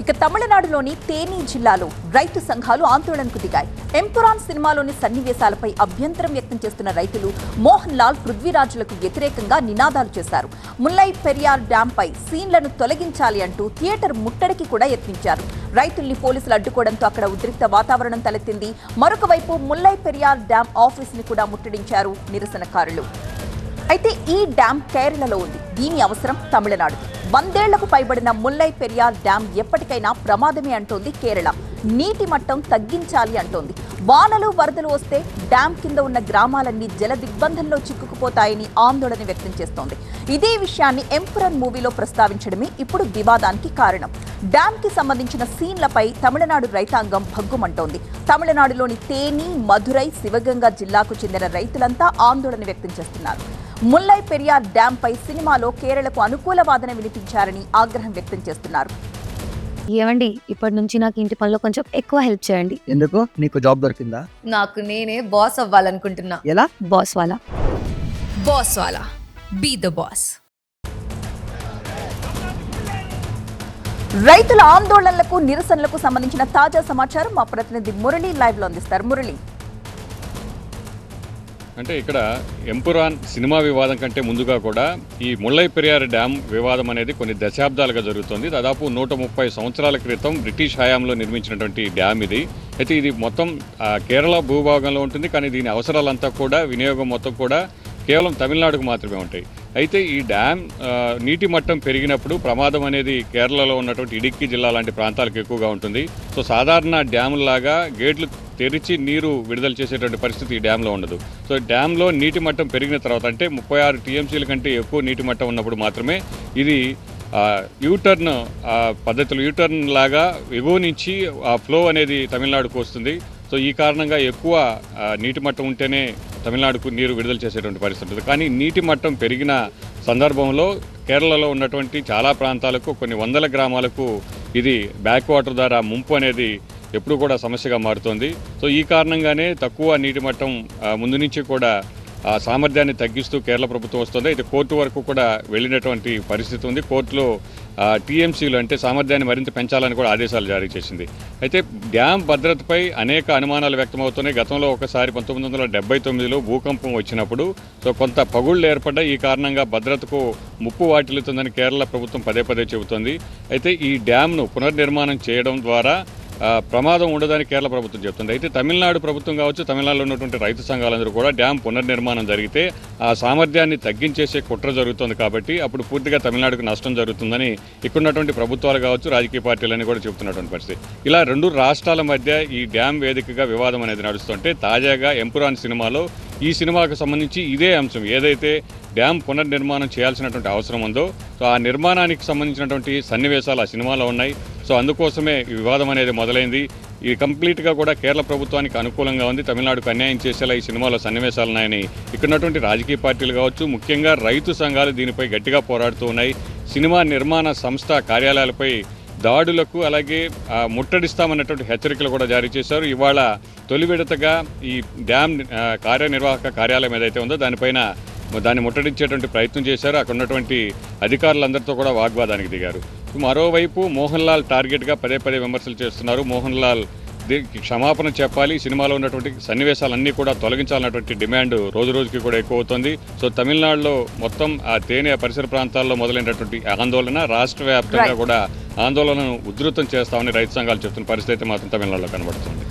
ఇక తమిళనాడులోని తేని జిల్లాలో రైతు సంఘాలు ఆందోళనకు దిగాయి. ఎంపురాన్ సినిమాలోని సన్నివేశాలపై అభ్యంతరం వ్యక్తం చేస్తున్న రైతులు మోహన్ లాల్, పృథ్వీరాజులకు వ్యతిరేకంగా నినాదాలు చేశారు. ముల్లై పెరియార్ డ్యాంపై సీన్లను తొలగించాలి అంటూ థియేటర్ ముట్టడికి కూడా యత్నించారు. రైతుల్ని పోలీసులు అడ్డుకోవడంతో అక్కడ ఉద్రిక్త వాతావరణం తలెత్తింది. మరొక వైపు ముల్లై పెరియార్ డ్యాం ఆఫీసుని కూడా ముట్టడించారు నిరసనకారులు. అయితే ఈ డ్యాం కేరళలో ఉంది. దీని అవసరం తమిళనాడు. 100 ఏళ్లకు పైబడిన ముల్లై పెరియార్ డ్యాం ఎప్పటికైనా ప్రమాదమే అంటోంది కేరళ. నీటి మట్టం తగ్గించాలి అంటోంది. వానలు వరదలు వస్తే డ్యాం కింద ఉన్న గ్రామాలన్నీ జల దిగ్బంధంలో చిక్కుకుపోతాయని ఆందోళన వ్యక్తం చేస్తోంది. ఇదే విషయాన్ని ఎంపురన్ మూవీలో ప్రస్తావించడమే ఇప్పుడు వివాదానికి కారణం. డ్యాంకి సంబంధించిన సీన్లపై తమిళనాడు రైతాంగం భగ్గుమంటోంది. తమిళనాడులోని తేని, మధురై, శివగంగా జిల్లాకు చెందిన రైతులంతా ఆందోళన వ్యక్తం చేస్తున్నారు. ముల్లై పెరియార్ డ్యాంపై సినిమాలో కేరళకు అనుకూల వాదన వినిపించారని ఆగ్రహం వ్యక్తం చేస్తున్నారు. ఏమండి, ఇప్పటి నుంచి నాకు ఇంటి పనిలో కొంచెం ఎక్కువ హెల్ప్ చేయండి. ఎందుకు? నీకు జాబ్ దొరికిందా? నాకు నేనే బాస్ అవ్వాలనుకుంటున్నా. ఎలా? బాస్ వాలా బీ ద బాస్. రైతుల ఆందోళనలకు, నిరసనలకు సంబంధించిన తాజా సమాచారం మా ప్రతినిధి మురళి లైవ్ లో అందిస్తారు. మురళి, అంటే ఇక్కడ ఎంపురాన్ సినిమా వివాదం కంటే ముందుగా కూడా ఈ ముల్లై పెరియార్ డ్యామ్ వివాదం అనేది కొన్ని దశాబ్దాలుగా జరుగుతుంది. దాదాపు 130 సంవత్సరాల క్రితం బ్రిటిష్ హయాంలో నిర్మించినటువంటి డ్యామ్ ఇది. అయితే ఇది మొత్తం కేరళ భూభాగంలో ఉంటుంది, కానీ దీని అవసరాలంతా కూడా, వినియోగం మొత్తం కూడా కేవలం తమిళనాడుకు మాత్రమే ఉంటాయి. అయితే ఈ డ్యామ్ నీటి మట్టం పెరిగినప్పుడు ప్రమాదం అనేది కేరళలో ఉన్నటువంటి ఇడిక్కి జిల్లా లాంటి ప్రాంతాలకు ఎక్కువగా ఉంటుంది. సో సాధారణ డ్యాములాగా గేట్లు తెరిచి నీరు విడుదల చేసేటువంటి పరిస్థితి ఈ డ్యాంలో ఉండదు. సో డ్యాంలో నీటి మట్టం పెరిగిన తర్వాత, అంటే 36 టీఎంసీల కంటే ఎక్కువ నీటి మట్టం ఉన్నప్పుడు మాత్రమే ఇది యూటర్న్ పద్ధతులు, యూటర్న్ లాగా ఎగువ నుంచి ఆ ఫ్లో అనేది తమిళనాడుకు వస్తుంది. సో ఈ కారణంగా ఎక్కువ నీటి మట్టం ఉంటేనే తమిళనాడుకు నీరు విడుదల చేసేటువంటి పరిస్థితి ఉంటుంది. కానీ నీటి మట్టం పెరిగిన సందర్భంలో కేరళలో ఉన్నటువంటి చాలా ప్రాంతాలకు, కొన్ని వందల గ్రామాలకు ఇది బ్యాక్ వాటర్ ద్వారా ముంపు అనేది ఎప్పుడు కూడా సమస్యగా మారుతోంది. సో ఈ కారణంగానే తక్కువ నీటి మట్టం ముందు నుంచి కూడా సామర్థ్యాన్ని తగ్గిస్తూ కేరళ ప్రభుత్వం వస్తుంది. అయితే కోర్టు వరకు కూడా వెళ్ళినటువంటి పరిస్థితి ఉంది. కోర్టులో టీఎంసీలు, అంటే సామర్థ్యాన్ని మరింత పెంచాలని కూడా ఆదేశాలు జారీ చేసింది. అయితే డ్యామ్ భద్రతపై అనేక అనుమానాలు వ్యక్తమవుతున్నాయి. గతంలో ఒకసారి 1979లో భూకంపం వచ్చినప్పుడు సో కొంత పగుళ్లు ఏర్పడ్డాయి. ఈ కారణంగా భద్రతకు ముప్పు వాటిల్లుతుందని కేరళ ప్రభుత్వం పదే పదే చెబుతోంది. అయితే ఈ డ్యామ్ను పునర్నిర్మాణం చేయడం ద్వారా ప్రమాదం ఉండదని కేరళ ప్రభుత్వం చెప్తుంది. అయితే తమిళనాడు ప్రభుత్వం కావచ్చు, తమిళనాడులో ఉన్నటువంటి రైతు సంఘాలందరూ కూడా డ్యామ్ పునర్నిర్మాణం జరిగితే ఆ సామర్థ్యాన్ని తగ్గించేసే కుట్ర జరుగుతుంది, కాబట్టి అప్పుడు పూర్తిగా తమిళనాడుకు నష్టం జరుగుతుందని ఇక్కడున్నటువంటి ప్రభుత్వాలు కావచ్చు, రాజకీయ పార్టీలని కూడా చెబుతున్నటువంటి పరిస్థితి. ఇలా రెండు రాష్ట్రాల మధ్య ఈ డ్యామ్ వేదికగా వివాదం అనేది నడుస్తుంటే, తాజాగా ఎంపురాన్ సినిమాలో ఈ సినిమాకు సంబంధించి ఇదే అంశం, ఏదైతే డ్యామ్ పునర్నిర్మాణం చేయాల్సినటువంటి అవసరం ఉందో సో ఆ నిర్మాణానికి సంబంధించినటువంటి సన్నివేశాలు ఆ సినిమాలో ఉన్నాయి. సో అందుకోసమే ఈ వివాదం అనేది మొదలైంది. ఇది కంప్లీట్గా కూడా కేరళ ప్రభుత్వానికి అనుకూలంగా ఉంది. తమిళనాడుకు అన్యాయం చేసేలా ఈ సినిమాలో సన్నివేశాలు ఉన్నాయని ఇక్కడున్నటువంటి రాజకీయ పార్టీలు కావచ్చు, ముఖ్యంగా రైతు సంఘాలు దీనిపై గట్టిగా పోరాడుతూ ఉన్నాయి. సినిమా నిర్మాణ సంస్థ కార్యాలయాలపై దాడులకు, అలాగే ముట్టడిస్తామన్నటువంటి హెచ్చరికలు కూడా జారీ చేశారు. ఇవాళ తొలి విడతగా ఈ డ్యామ్ కార్యనిర్వాహక కార్యాలయం ఏదైతే ఉందో దాన్ని ముట్టడించేటువంటి ప్రయత్నం చేశారు. అక్కడ ఉన్నటువంటి అధికారులందరితో కూడా వాగ్వాదానికి దిగారు. మరోవైపు మోహన్ లాల్ టార్గెట్గా పదే పదే విమర్శలు చేస్తున్నారు. మోహన్ లాల్ క్షమాపణ చెప్పాలి, సినిమాలో ఉన్నటువంటి సన్నివేశాలన్నీ కూడా తొలగించాలన్నటువంటి డిమాండ్ రోజు రోజుకి కూడా ఎక్కువ అవుతుంది. సో తమిళనాడులో మొత్తం ఆ తేనె పరిసర ప్రాంతాల్లో మొదలైనటువంటి ఆందోళన రాష్ట్ర వ్యాప్తంగా కూడా ఆందోళనను ఉధృతం చేస్తామని రైతు సంఘాలు చెప్తున్న పరిస్థితి మాత్రం తమిళనాడులో కనబడుతుంది.